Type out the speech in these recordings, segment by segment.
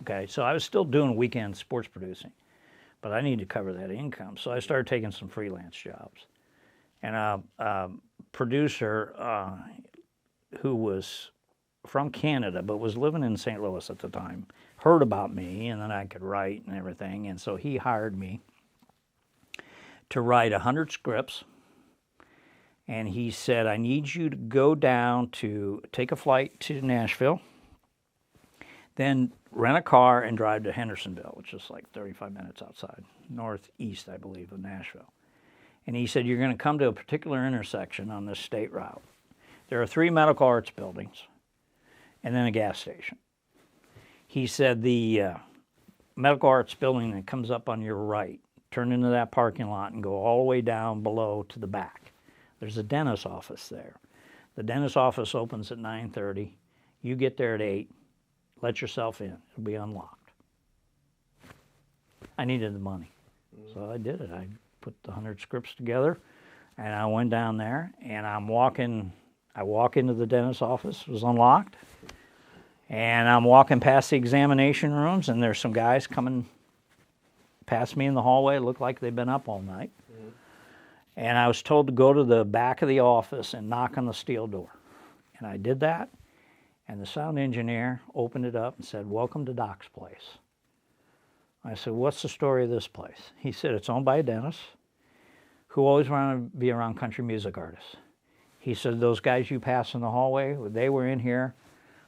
Okay, so I was still doing weekend sports producing, but I needed to cover that income. So I started taking some freelance jobs. And a producer who was from Canada but was living in St. Louis at the time heard about me and then I could write and everything. And so he hired me to write 100 scripts. And he said, I need you to go down to take a flight to Nashville, then rent a car and drive to Hendersonville, which is like 35 minutes outside, northeast, I believe, of Nashville. And he said, you're going to come to a particular intersection on this state route. There are 3 medical arts buildings and then a gas station. He said, the medical arts building that comes up on your right, turn into that parking lot and go all the way down below to the back. There's a dentist's office there. The dentist's office opens at 9:30. You get there at 8. Let yourself in. It'll be unlocked. I needed the money. So I did it. I put the 100 scripts together, and I went down there, and I walk into the dentist's office. It was unlocked. And I'm walking past the examination rooms, and there's some guys coming past me in the hallway. It looked like they'd been up all night. And I was told to go to the back of the office and knock on the steel door. And I did that, and the sound engineer opened it up and said, welcome to Doc's place. I said, what's the story of this place? He said, it's owned by a dentist who always wanted to be around country music artists. He said, those guys you pass in the hallway, they were in here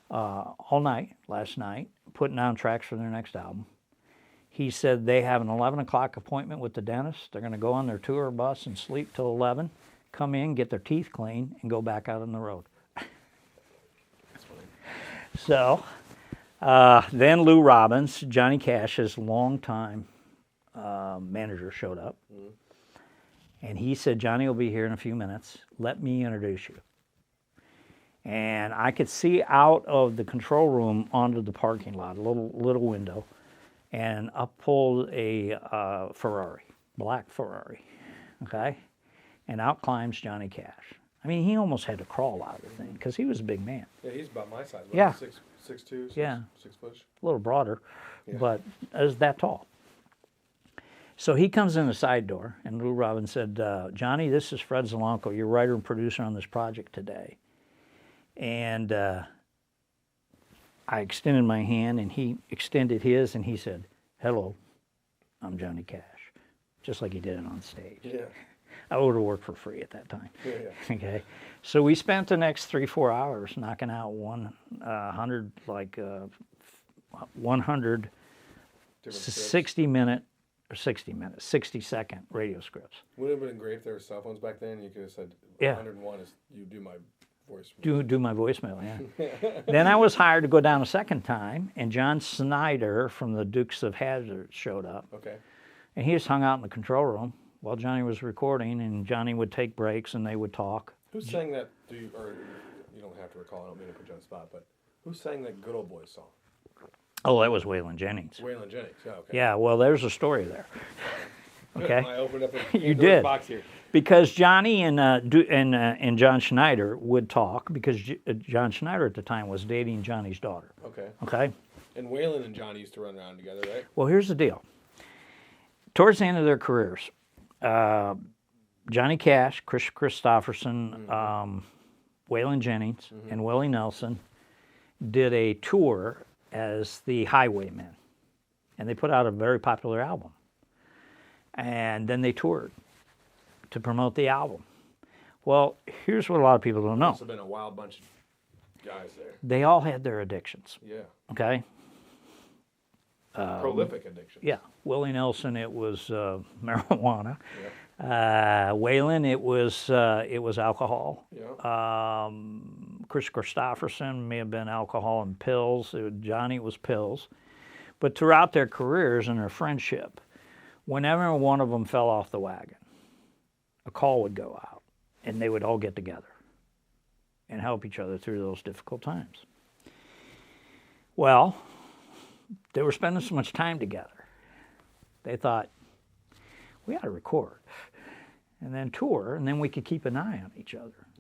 all night, last night, putting down tracks for their next album. He said they have an 11 o'clock appointment with the dentist. They're going to go on their tour bus and sleep till 11, come in, get their teeth cleaned, and go back out on the road. So then Lou Robbins, Johnny Cash's longtime manager, showed up. And he said, Johnny will be here in a few minutes. Let me introduce you. And I could see out of the control room onto the parking lot, a little window. And up pulled a Ferrari, black Ferrari, okay? And out climbs Johnny Cash. I mean, he almost had to crawl out of the thing because he was a big man. Yeah, he's about my size. Yeah. 6'2", yeah. 6 foot. A little broader, Yeah. but is that tall. So he comes in the side door, and Lou Robbins said, Johnny, this is Fred Zielonko, your writer and producer on this project today. And I extended my hand, and he extended his, and he said, hello, I'm Johnny Cash, just like he did it on stage. Yeah. I would have worked for free at that time. Yeah. Okay, so we spent the next 3-4 hours knocking out 100 60-second radio scripts. Would it have been great if there were cell phones back then? You could have said, Yeah. 101 is you do my voice. Do my voicemail, yeah. Then I was hired to go down a second time, and John Schneider from the Dukes of Hazzard showed up. Okay. And he just hung out in the control room while Johnny was recording, and Johnny would take breaks and they would talk. Who sang that? Or you don't have to recall. I don't mean to put you on the spot, but who sang that Good Old Boys song? Oh, that was Waylon Jennings. Waylon Jennings. Yeah. Okay. Yeah, well, there's a story there. Okay. I opened up a You Pandora's did. box here. Because Johnny and John Schneider would talk, because John Schneider at the time was dating Johnny's daughter. Okay. Okay? And Waylon and Johnny used to run around together, right? Well, here's the deal. Towards the end of their careers, Johnny Cash, Kris Kristofferson, Waylon Jennings, and Willie Nelson did a tour as the Highwaymen. And they put out a very popular album. And then they toured to promote the album. Well, here's what a lot of people don't know. Must have been a wild bunch of guys there. They all had their addictions, Yeah. okay? Prolific addiction. Yeah. Willie Nelson, it was marijuana. Yeah. Waylon, it was alcohol. Yeah. Kris Kristofferson may have been alcohol and pills. Johnny, it was pills. But throughout their careers and their friendship, whenever one of them fell off the wagon, a call would go out, and they would all get together and help each other through those difficult times. Well, they were spending so much time together. They thought, we ought to record and then tour, and then we could keep an eye on each other.